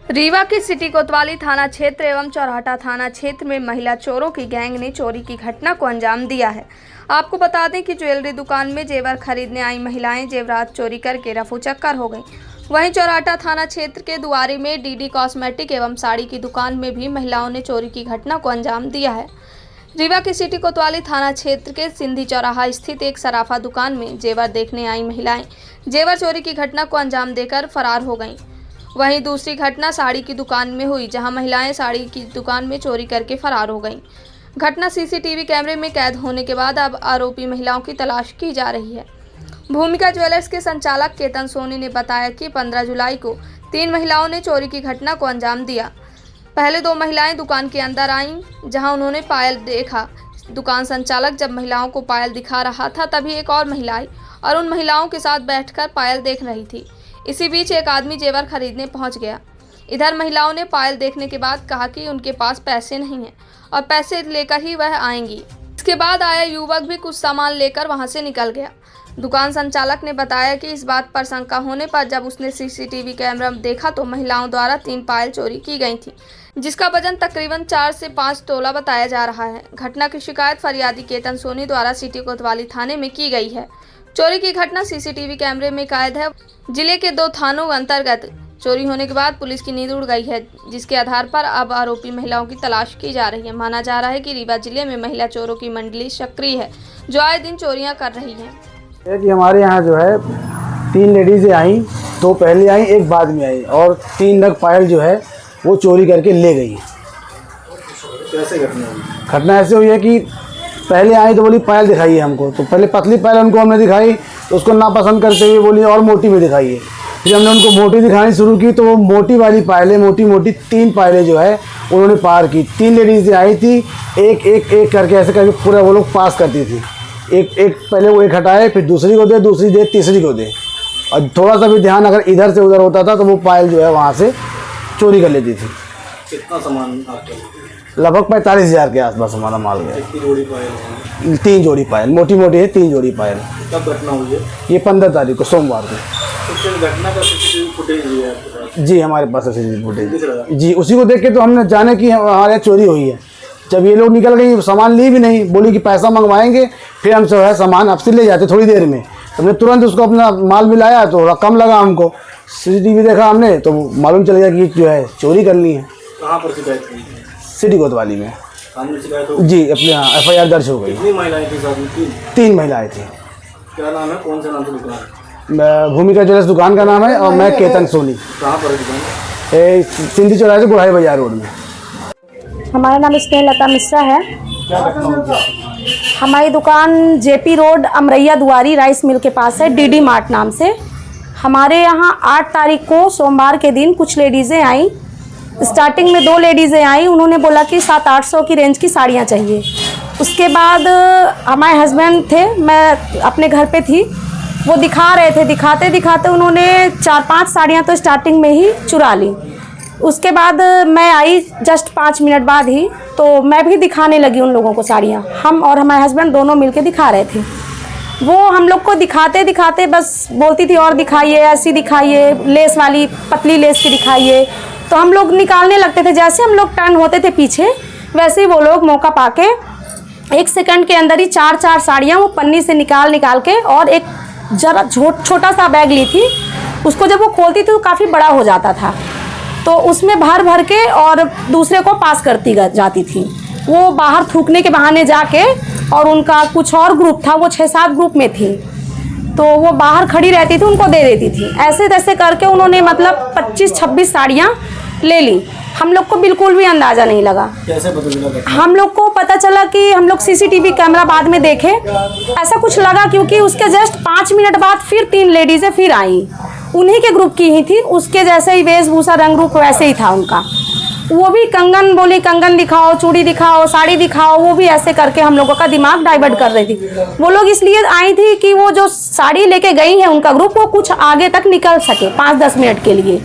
रीवा के सिटी कोतवाली थाना क्षेत्र एवं चौराहा थाना क्षेत्र में महिला चोरों की गैंग ने चोरी की घटना को अंजाम दिया है। आपको बता दें कि ज्वेलरी दुकान में जेवर खरीदने आई महिलाएं जेवरात चोरी करके रफू चक्कर हो गईं। वहीं चौराहा थाना क्षेत्र के दुआरी में डीडी कॉस्मेटिक एवं साड़ी की दुकान में भी महिलाओं ने चोरी की घटना को अंजाम दिया है। रीवा के सिटी कोतवाली थाना क्षेत्र के सिंधी चौराहा स्थित एक सराफा दुकान में जेवर देखने आई महिलाएं जेवर चोरी की घटना को अंजाम देकर फरार हो गईं। वहीं दूसरी घटना साड़ी की दुकान में हुई, जहां महिलाएं साड़ी की दुकान में चोरी करके फरार हो गईं। घटना सीसीटीवी कैमरे में कैद होने के बाद अब आरोपी महिलाओं की तलाश की जा रही है। भूमिका ज्वेलर्स के संचालक केतन सोनी ने बताया कि 15 जुलाई को 3 महिलाओं ने चोरी की घटना को अंजाम दिया। पहले 2 महिलाएं दुकान के अंदर आईं, जहां उन्होंने पायल देखा। दुकान संचालक जब महिलाओं को पायल दिखा रहा था, तभी एक और महिला आई और उन महिलाओं के साथ बैठकर पायल देख रही थी। इसी बीच एक आदमी जेवर खरीदने पहुंच गया। इधर महिलाओं ने पायल देखने के बाद कहा कि उनके पास पैसे नहीं हैं और पैसे लेकर ही वह आएंगी। इसके बाद आया युवक भी कुछ सामान लेकर वहां से निकल गया। दुकान संचालक ने बताया कि इस बात पर शंका होने पर जब उसने सीसीटीवी कैमरा देखा तो महिलाओं द्वारा 3 पायल चोरी की गई थी, जिसका वजन तकरीबन 4 से 5 तोला बताया जा रहा है। घटना की शिकायत फरियादी केतन सोनी द्वारा सिटी कोतवाली थाने में की गई है। चोरी की घटना सीसीटीवी कैमरे में कैद है। जिले के 2 थानों अंतर्गत चोरी होने के बाद पुलिस की नींद उड़ गई है, जिसके आधार पर अब आरोपी महिलाओं की तलाश की जा रही है। माना जा रहा है कि रीवा जिले में महिला चोरों की मंडली सक्रिय है, जो आए दिन चोरियां कर रही हैं। कि हमारे यहाँ जो है 3 लेडीज़ें आई, 2 पहले आई, 1 बाद में आई और 3 नग पायल जो है वो चोरी करके ले गई। कैसे घटना ऐसे हुई है कि पहले आई तो बोली पायल दिखाइए हमको, तो पहले पतली पायल उनको हमने दिखाई, तो उसको नापसंद करते हुए बोली और मोटी में दिखाइए। फिर हमने उनको मोटी दिखानी शुरू की, तो वो मोटी वाली पायलें, मोटी 3 पायलें जो है उन्होंने पार की। 3 लेडीज़ें आई थी, एक करके ऐसे करके पूरा वो लोग पास करती थी। एक पहले वो एक हटाए, फिर दूसरी को दे, दूसरी दे, तीसरी को दे, और थोड़ा सा भी ध्यान अगर इधर से उधर होता था तो वो पायल जो है वहाँ से चोरी कर लेती थी। कितना सामान लगभग 45,000 के आसपास हमारा माल गया। 3 जोड़ी पायल 3 जोड़ी पायल, मोटी है 3 जोड़ी पायल। कब घटना हुई है? ये 15 तारीख को, सोमवार को। तो घटना का सीसीटीवी फुटेज भी है आपके पास? जी, हमारे पास सीसीटीवी फुटेज दिख रहा है। जी, उसी को देख के तो हमने जाने कि हमारे यहाँ चोरी हुई है। जब ये लोग निकल गई, सामान ली भी नहीं, बोली कि पैसा मंगवाएंगे, फिर हम जो है सामान आपसे ले जाते थोड़ी देर में। हमने तुरंत उसको अपना माल मिलाया तो थोड़ा कम लगा हमको। सीसीटीवी देखा हमने तो मालूम चल गया कि जो है चोरी करनी है। कहाँ पर शिकायत की? सिटी कोतवाली में। सामने शिकायत हो? जी, अपने यहाँ FIR दर्ज हो गई। कितनी महिलाएं थी साथ में? 3 महिलाएं थी। क्या नाम है? कौन सा नाम से दुकान? भूमिका ज्वेलर्स दुकान का नाम है और मैं केतन सोनी। कहाँ पर है दुकान? सिंधी चौराहे से गुड़ाई बाजार रोड में। हमारा नाम स्नेहलता मिश्रा है। क्या घटना हुई? हमारी दुकान JP रोड अमरैया दुआरी राइस मिल के पास है, DD मार्ट नाम से। हमारे यहाँ 8 तारीख को सोमवार के दिन कुछ लेडीज़ें आई। स्टार्टिंग में 2 लेडीज़ें आई, उन्होंने बोला कि 700-800 की रेंज की साड़ियाँ चाहिए। उसके बाद हमारे हस्बैंड थे, मैं अपने घर पे थी, वो दिखा रहे थे। दिखाते दिखाते उन्होंने 4-5 साड़ियाँ तो स्टार्टिंग में ही चुरा ली। उसके बाद मैं आई जस्ट 5 मिनट बाद ही, तो मैं भी दिखाने लगी उन लोगों को साड़ियाँ। हम और हमारे हस्बैंड दोनों मिलके दिखा रहे थे। वो हम लोग को दिखाते दिखाते बस बोलती थी और दिखाइए, ऐसी दिखाइए, लेस वाली पतली लेस की दिखाइए। तो हम लोग निकालने लगते थे। जैसे हम लोग टर्न होते थे पीछे, वैसे ही वो लोग मौका पाके 1 सेकंड के अंदर ही 4-4 साड़ियाँ वो पन्नी से निकाल के, और एक जरा छोटा सा बैग ली थी। उसको जब वो खोलती थी तो काफ़ी बड़ा हो जाता था, तो उसमें भर के और दूसरे को पास करती जाती थी। वो बाहर थूकने के बहाने जाके, और उनका कुछ और ग्रुप था, वो 6-7 ग्रुप में थी, तो वो बाहर खड़ी रहती थी, उनको दे देती थी। ऐसे तैसे करके उन्होंने मतलब 25-26 साड़ियाँ ले ली। हम लोग को बिल्कुल भी अंदाज़ा नहीं लगा। कैसे पता चला? हम लोग को पता चला कि हम लोग सीसीटीवी कैमरा बाद में देखे, ऐसा कुछ लगा, क्योंकि उसके जस्ट 5 मिनट बाद फिर 3 लेडीज़ें फिर आई। उन्हीं के ग्रुप की ही थी, उसके जैसे ही वेशभूषा रंग रूप वैसे ही था उनका। वो भी कंगन बोली, कंगन दिखाओ, चूड़ी दिखाओ, साड़ी दिखाओ। वो भी ऐसे करके हम लोगों का दिमाग डाइवर्ट कर रही थी। वो लोग इसलिए आई थी कि वो जो साड़ी लेके गई है उनका ग्रुप, वो कुछ आगे तक निकल सके 5-10 मिनट के लिए।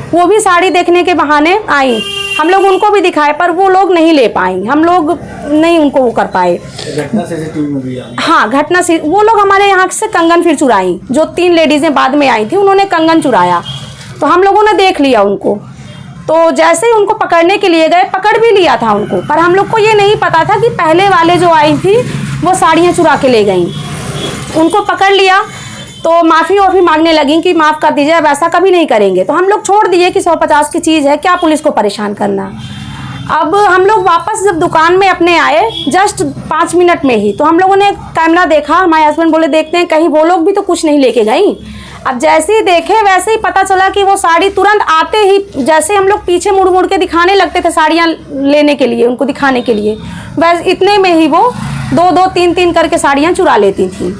वो भी साड़ी देखने के बहाने आई। हम लोग उनको भी दिखाए, पर वो लोग नहीं ले पाई, हम लोग नहीं उनको वो कर पाए। घटना सीसीटीवी में भी आई? हाँ, घटना से वो लोग हमारे यहाँ से कंगन फिर चुराई। जो 3 लेडीज़ें बाद में आई थी, उन्होंने कंगन चुराया, तो हम लोगों ने देख लिया उनको। तो जैसे ही उनको पकड़ने के लिए गए, पकड़ भी लिया था उनको, पर हम लोग को ये नहीं पता था कि पहले वाले जो आई थी वो साड़ियाँ चुरा के ले गई। उनको पकड़ लिया तो माफ़ी वाफ़ी मांगने लगी कि माफ़ कर दीजिए, अब ऐसा कभी नहीं करेंगे। तो हम लोग छोड़ दिए कि 150 की चीज़ है, क्या पुलिस को परेशान करना। अब हम लोग वापस जब दुकान में अपने आए जस्ट 5 मिनट में ही, तो हम लोगों ने कैमरा देखा। हमारे हस्बैंड बोले देखते हैं कहीं वो लोग भी तो कुछ नहीं लेके गई। अब जैसे ही देखे वैसे ही पता चला कि वो साड़ी तुरंत आते ही, जैसे हम लोग पीछे मुड़ मुड़ के दिखाने लगते थे साड़ियाँ लेने के लिए, उनको दिखाने के लिए, बस इतने में ही वो 2-2, 3-3 करके साड़ियाँ चुरा लेती थी।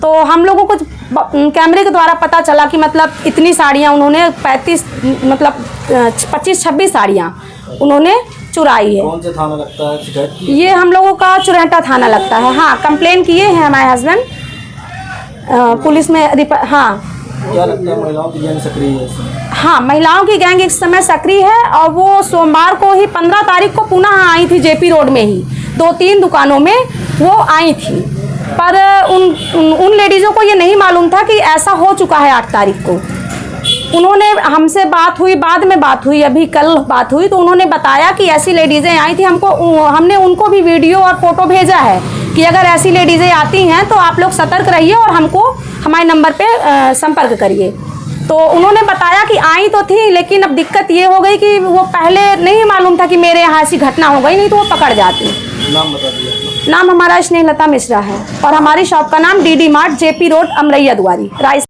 तो हम लोगों को कैमरे के द्वारा पता चला कि मतलब इतनी साड़ियाँ उन्होंने 25-26 साड़ियाँ उन्होंने चुराई है। कौन सा थाना लगता है शिकायत की? ये हम लोगों का चुरहटा थाना लगता है। हाँ, कंप्लेन किए हैं हमारे हस्बैंड पुलिस में। हाँ, क्या लगता है महिलाओं की गैंग सक्रिय है इसमें? हाँ, महिलाओं की गैंग इस समय सक्रिय है और वो सोमवार को ही 15 तारीख को पुनः आई थी जेपी रोड में ही 2-3 दुकानों में वो आई थी। पर उन लेडीज़ों को ये नहीं मालूम था कि ऐसा हो चुका है 8 तारीख को। उन्होंने हमसे बात हुई, बाद में बात हुई, अभी कल बात हुई, तो उन्होंने बताया कि ऐसी लेडीज़ें आई थी। हमने उनको भी वीडियो और फोटो भेजा है कि अगर ऐसी लेडीज़ें आती हैं तो आप लोग सतर्क रहिए और हमको हमारे नंबर पे संपर्क करिए। तो उन्होंने बताया कि आई तो थी, लेकिन अब दिक्कत ये हो गई कि वो पहले नहीं मालूम था कि मेरे यहाँ ऐसी घटना हो गई, नहीं तो वो पकड़ जाती। नाम बता दिया। नाम हमारा स्नेहलता मिश्रा है और हमारी शॉप का नाम DD mart, JP road, Amraiya दुआरी, राइस।